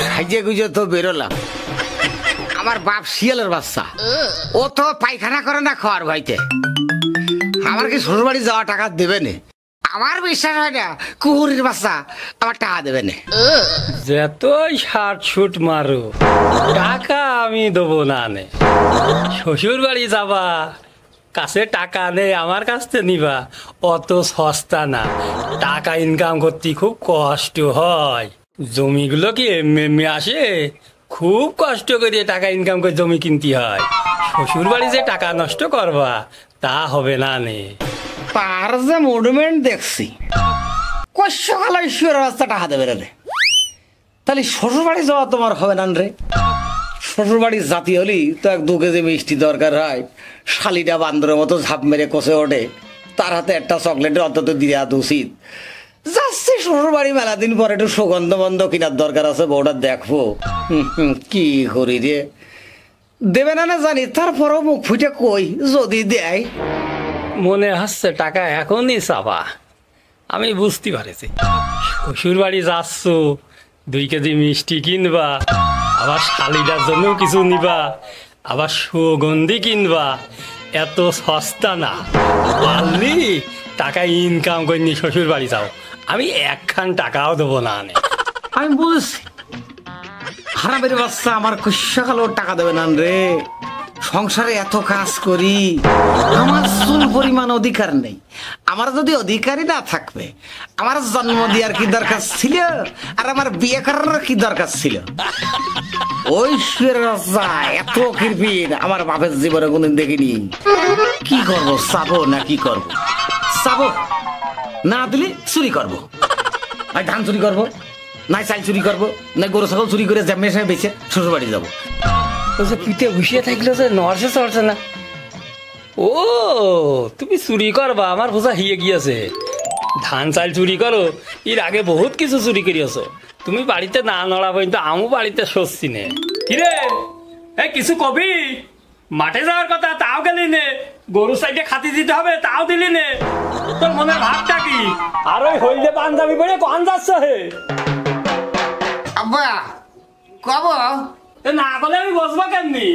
সাইজে গুজে তো বেরোলাম, আমার বাপ শিয়ালের বাচ্চা, ও তো পায়খানা করে না খাওয়ার ভয়তে। আমার কি শ্বশুর বাড়ি যাওয়া টাকা দেবে না? আমার বিশ্বাস হয় না কুকুরের বাচ্চা আমার টাকা দেবে না। যতই 60 শুট মারো টাকা আমি দেবো না। নে শ্বশুর বাড়ি যাবা, কাছে টাকা নেই, আমার কাছ থেকে নিবা, অত সস্তা না। টাকা ইনকাম করতে খুব কষ্ট হয়। জমিগুলো কি এমনি আসে? খুব কষ্ট করে টাকা ইনকাম করে জমি কিনতে হয়। শ্বশুর বাড়ি যে টাকা নষ্ট করবা তা হবে না। নে তার যে মুভমেন্ট দেখছি, কষ্টকাল ঈশ্বরের রাস্তা টাকা দেবে রে। তাহলে শ্বশুর বাড়ি যাওয়া তোমার হবে না রে? শ্বশুর বাড়ির জাতি হলি তো 1-2 কেজি মিষ্টি দরকার হয়। শালিটা বান্দরের মতো ঝাঁপ মেরে কষে ওঠে, তার হাতে একটা চকলেটের অন্তত দিয়ে দেওয়া উচিত। যাচ্ছে শ্বশুর বাড়ি, মেলা দিন পরে একটু সুগন্ধ বন্ধ কেনার দরকার আছে, বউটা দেখবো। কি করি রে, দেবে না না জানি, তারপরও মুখ ফুটে কই যদি দেয়। মনে হচ্ছে টাকা এখনই চাবা। আমি বুঝতে পারছি শ্বশুর বাড়ি যাচ্ছ, 2 কেজি মিষ্টি কিনবা, আবার শালিটার জন্য কিছু নিবা, আবার সুগন্ধি কিনবা। এত সস্তা না। পারলি টাকা ইনকাম করিনি শ্বশুর বাড়ি যাও, আমি 1 টাকাও দেবো না। আমি বুঝছি হারামের বাচ্চা আমার কৃষ্ণকালেও টাকা দেবে না রে। সংসারে এত কাজ করি, আমার চুল পরিমাণ অধিকার নেই। আমার যদি অধিকারই না থাকবে, আমার জন্ম দেওয়ার কি দরকার ছিল? আর আমার বিয়ে করার কি দরকার ছিল? ওই এত কিরপিন আমার বাপের জীবনে কোনদিন দেখিনি। কি করবো, চাবো না কি করবো? চাবো না দিলে চুরি করবো, ভাই ধান চুরি করবো, নাই চাল চুরি করবো, না গরু ছাগল চুরি করে জ্যামে বেছে শ্বশুর বাড়ি যাবো। পিঠে বসিয়ে থাকলে যে নড়ছে চড়ছে না। ও তুমি চুরি করবা, আমার বোঝা হিয়ে গিয়েছে। ধান চাল চুরি করো, এর আগে বহুত কিছু চুরি করিয়াছ। তুমি বাড়িতে না নড়া পর্যন্ত আমু বাড়িতে সরছি নে। কিরে এই কিছু কবি? মাঠে যাওয়ার কথা তাও গেলি নে, গরু সাইডে খাতি দিতে হবে তাও দিলি নে। তোর মনের ভাবটা কি? আর ওই হইলে পাঞ্জাবি পরে কন যাচ্ছ হে? আব্বা কব না বলে আমি বসবো কেমনি?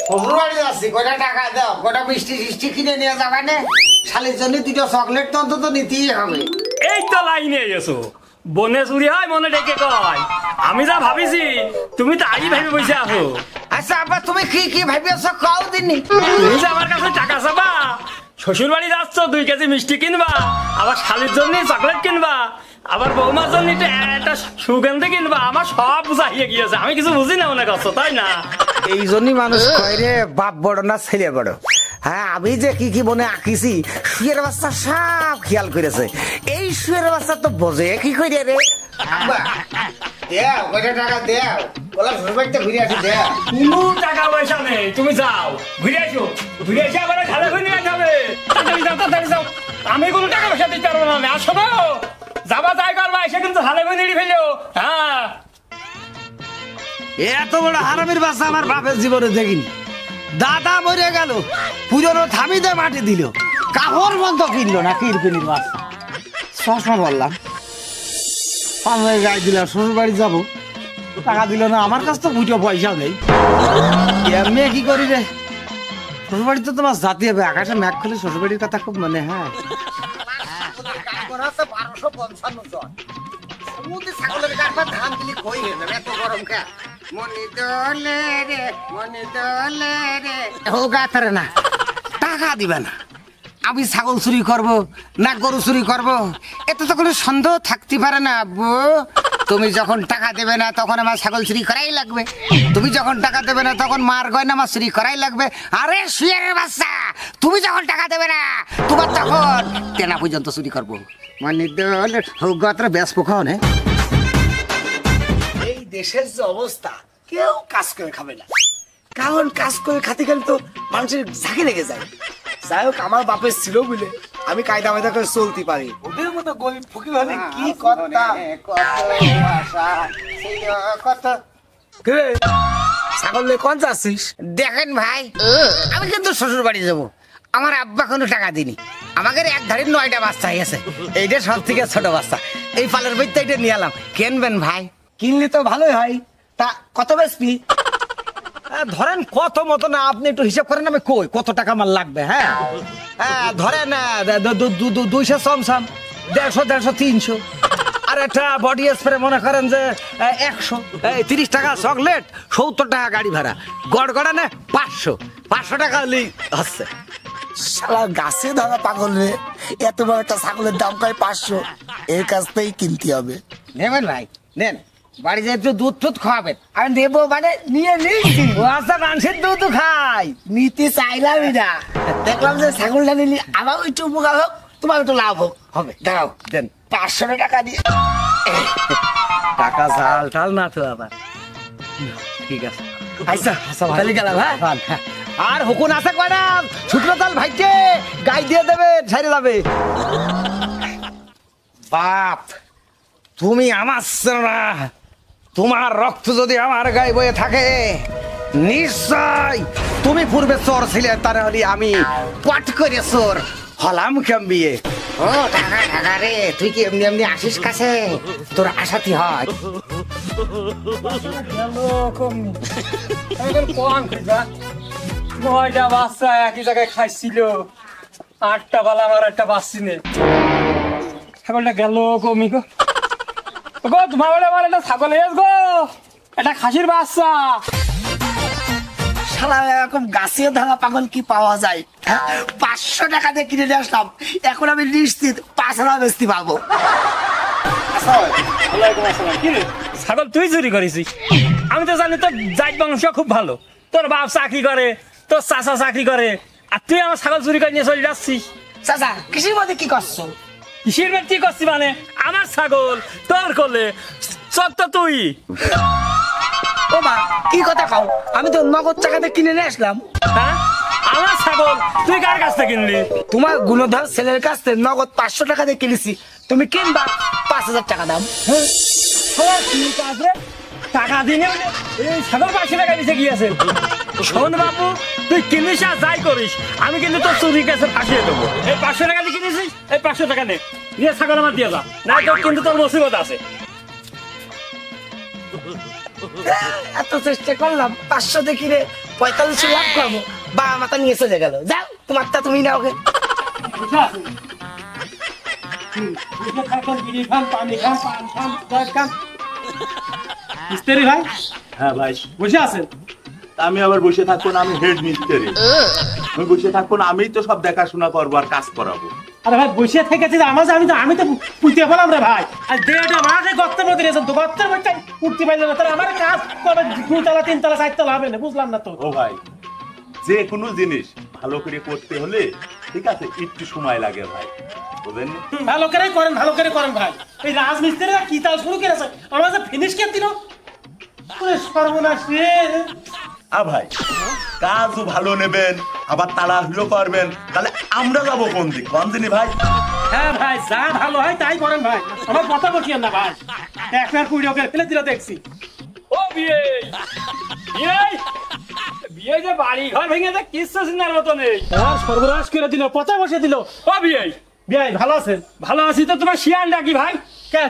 শ্বশুর বাড়ি যাচ্ছি, কয়টা টাকা দাও, কয়টা মিষ্টি টিষ্টি কিনে নিয়ে যাবে না? শালির জন্য 2টা চকলেট তো অন্তত নিতেই হবে। এই তো লাইনে গেছো, বনে চুরি হয় মনে ডেকে কয়। আমি যা ভাবিছি তুমি তাই ভাবি বসে আছো। আচ্ছা আব্বা তুমি কি কি ভাবিয়েছ কও দিনি? তুমি যে আমার কাছে টাকা চাবা, শ্বশুর বাড়ি যাচ্ছ 2 কেজি মিষ্টি কিনবা, আবার শালির জন্য চকলেট কিনবা, আবার বৌমার জন্য একটা সুগন্ধি কিনবা, আমার সব বুঝাইয়ে গিয়েছে। আমি কিছু বুঝি না মনে করছো, তাই না? এই জন্যই মানুষ কয় রে বাপ বড় না ছেলে বড়। হ্যাঁ, আমি যে কি কি মনে আঁকিছি শুয়ের বাচ্চা সব খেয়াল করেছে। এই শুয়ের বাচ্চা তো বোঝে কি করে রে। কোনো টাকা পয়সা নেই, তুমি যাও ঘুরে আসো, ঘুরে এসে আবার খালে ঘুরে নিয়ে যাবে। তাড়াতাড়ি যাও, আমি কোনো টাকা পয়সা দিতে পারবো না। আসো না, যাবা তাই করবা, এসে কিন্তু হালে ঘুরে ফেলো। হ্যাঁ, এত বড় হারামের বাচ্চা আমার বাপের জীবনে দেখিনি। দাদা মরে গেল, পুরনো থামিতে মাটি দিল, কাপড় বন্ধ কিনলো না। কিরপিনির বাচ্চা চশমা বললাম, পাঁচ গায়ে দিলাম, শ্বশুর বাড়ি যাবো, টাকা দিল না। আমার কাছে তো দুটো পয়সাও নেই। এমনি কি করি রে, শ্বশুর বাড়িতে তোমার জাতি হবে। আকাশে ম্যাক খুলে শ্বশুর বাড়ির কথা খুব মনে হয়। 1255 জন ছাগলের কারবার ধান দিলি কই হয়ে যাবে, এত গরম কে? মনে দলে রে, মনে দলে রে, হোগা তারে না, টাকা দিবে না। আমি ছাগল চুরি করব না গরু চুরি করব, এতে তো কোনো সন্দেহ থাকতে পারে না। আব্বু তুমি যখন টাকা দেবে না তখন আমার ছাগল চুরি করাই লাগবে, তুমি যখন টাকা দেবে না তখন মার গয়না আমার চুরি করাই লাগবে। আরে শুয়ারের বাচ্চা, তুমি যখন টাকা দেবে না তোমার তখন তেনা পর্যন্ত চুরি করবো। মানে দলে হোগা তারা ব্যাস পোকা নে। এই দেশের যে অবস্থা, কেউ কাজ করে খাবে না, কারণ কাজ করে খাতে গেলে তো মানুষের ঝাঁকে লেগে যায়। যাই হোক, আমার বাপের ছিল বলে আমি কায়দা মায়দা করে চলতে পারি। ওদের মতো গরিব ফকির হলে কি করতাম। ছাগল নিয়ে কোন যাচ্ছিস? দেখেন ভাই, আমি কিন্তু শ্বশুর বাড়ি যাবো, আমার আব্বা কোনো টাকা দিনি। আমাদের এক ধারে 9টা বাচ্চা হয়েছে, এইটা সব থেকে ছোট বাচ্চা। এই পালের বইতে এটা নিয়ে এলাম, কিনবেন ভাই? কিনলে তো ভালোই হয়। তা কত বেচবি? ধরেন কত মতো না, আপনি একটু হিসাব করেন, আমি কই কত টাকা আমার লাগবে। হ্যাঁ ধরেন 200 চমচম, 150, 300। আর একটা বডি স্প্রে মনে করেন যে 100। 30 টাকা চকলেট, 70 টাকা গাড়ি ভাড়া, গড়গড়া না 500 টাকা হলেই হচ্ছে। শালা গাছে ধরা পাগল রে, এত বড় একটা ছাগলের দাম কয় 500, এর কাছ থেকেই কিনতে হবে। নেবেন ভাই? নেন, বাড়ি যেয়ে একটু দুধ টুধ খাওয়াবেন। আমি দেবো মানে নিয়ে নিয়েছি। ও আচ্ছা, মানুষের দুধ খাই। নিতে চাইলামই না, দেখলাম যে ছাগলটা নিলি আমার একটু উপকার হোক, তোমার একটু লাভ হোক। হবে, দাঁড়াও, দেন। 500 টাকা দিয়ে। টাকা ঝাল টাল না তো আবার। ঠিক আছে, আচ্ছা তাহলে গেলাম। হ্যাঁ, আর হুকুন আছে কয়টা? শুকনো চাল ভাইকে গাই দিয়ে দেবে, ছেড়ে যাবে। বাপ, তুমি আমার না, তোমার রক্ত যদি আমার গায়ে বয়ে থাকে, নিশ্চয় তুমি পূর্বে চোর ছিলে, তার হলে আমি পট করে চোর হলাম কেমবিয়ে। ও টাকা টাকা রে, তুই কি এমনি এমনি আসিস কাছে? তোর আশাতি হয়। নয়টা বাচ্চা একই জায়গায় খাইছিল, 8টা বালা আমার একটা বাচ্চি নেই। ছাগলটা গেল কমি গো। গো তোমার বলে আমার একটা ছাগল এস গো, একটা খাসির বাচ্চা। শালা এরকম গাছে ধরা পাগল কি পাওয়া যায়? 500 টাকা দিয়ে কিনে নিয়ে আসলাম, এখন আমি নিশ্চিত 5,000 বেচতে পারবো। ছাগল তুই চুরি করেছিস? আমি তো জানি তোর জাত বংশ খুব ভালো, তোর বাপ চাকরি করে, তোর চাচা চাকরি করে, আর তুই আমার ছাগল চুরি করে নিয়ে চলে যাচ্ছিস। চাচা কৃষির মধ্যে কি করছো? কিসের বের কি করছি মানে? আমার ছাগল তোর করলে চক তো তুই। ও মা, কি কথা কও? আমি তো নগদ টাকাতে কিনে নিয়ে আসলাম। হ্যাঁ, আমার ছাগল তুই কার কাছ থেকে কিনলি? তোমার গুণধর ছেলের কাছ থেকে নগদ 500 টাকা দিয়ে কিনেছি, তুমি কিনবা 5,000 টাকা দাম। টাকা দিনে এই ছাগল 500 টাকা দিতে গিয়েছে। শোন বাবু, তুই কিনিস আর যাই করিস, আমি কিন্তু তোর চুরি কাছে ফাঁসিয়ে দেবো। এই 500 টাকা দিয়ে কিনেছিস, এই 500 টাকা নে, নিয়ে ছাগল আমার দিয়ে যা, না তোর কিন্তু তোর মুসিবত আছে। এত চেষ্টা করলাম, 500 দিয়ে কিনে 45 লাভ করবো, বা মাথা নিয়ে চলে গেল। যাও, তোমারটা তুমি নাও। মিস্ত্রি ভাই? হ্যাঁ ভাই, বসে আছেন? আমি আবার বসে থাকবো না, আমি হেড মিস্ত্রি। আমি বসে থাকবো না, আমিই তো সব দেখাশোনা করবো আর কাজ করাবো। আরে ভাই বসে থেকেছি, আমি তো পুঁতে পেলাম রে ভাই। আর দেড়টা মাসে গর্তের মধ্যে দিয়েছেন তো, গর্তের মধ্যে উঠতে পারলেন না, তাহলে আমার কাজ করবে 2 তলা 3 তলা 4 তলা হবে না, বুঝলাম না তো। ও ভাই, যে কোনো জিনিস ভালো করে করতে হলে ঠিক আছে একটু সময় লাগে ভাই, বুঝলেন? ভালো করে করেন ভাই। এই রাজমিস্ত্রিরা কি তাল শুরু করেছে, আমার যে ফিনিশ কে দিল সর্বনাশ রে। ভাই, কাজও ভালো নেবেন, আবার তাড়াহুড়ো করবেন, তাহলে আমরা যাবো কোন দিক, কোন দিনই ভাই? হ্যাঁ ভাই, যা ভালো হয় তাই করেন ভাই, আমার কথা বলছিলেন না ভাই। একবার কুড়ি ওকে ফেলে দিল দেখছি। ও বিয়ে বিয়ে যে বাড়ি ঘর ভেঙে দেয়, কিচ্ছু চিন্তার মতো নেই। আর সর্বনাশ করে দিল, পচা বসে দিল। ও বিয়ে ভাই ভালো আছেন? ভালো আছি তো, তোমার শিয়াল ডাকি ভাই।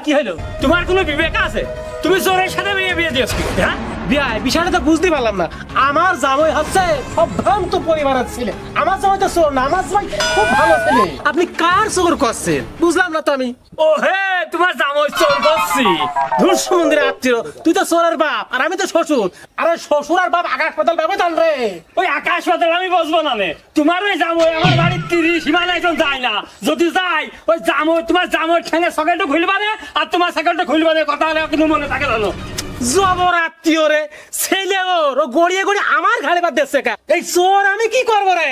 কি হলো? তোমার কোনো বিবেক আছে? তুমি চোরের সাথে বিয়ে দিয়েছো? হ্যাঁ বিয়াই, বিষয়টা তো বুঝতে পারলাম না। আমার জামাই হচ্ছে সম্ভ্রান্ত পরিবারের ছেলে, আমার জামাই তো চোর না, আমার জামাই খুব ভালো ছেলে। আপনি কার চোর করছেন বুঝলাম না তো আমি। ও হে, তোমার জামাই চোর করছি। ধূর সমুদ্রের আত্মীয়, তুই তো চোরের বাপ আর আমি তো শ্বশুর। আরে শ্বশুর আর বাপ আকাশ পাতাল ব্যবধান রে। ওই আকাশ পাতাল আমি বসবো না নে। তোমার ওই জামাই আমার বাড়ির 30 সীমানা একজন যায় না, যদি যায় ওই জামাই তোমার জামাই ঠেঙে সকেটটা খুলবা না, আর তোমার সকেটটা খুলবা না, কথা হলে কিন্তু মনে থাকে জানো। জবর আত্মীয় রে, ছেলে ওর ও গড়িয়ে গড়িয়ে আমার ঘাড়ে বাদ দিচ্ছে। এই চোর আমি কি করবো রে?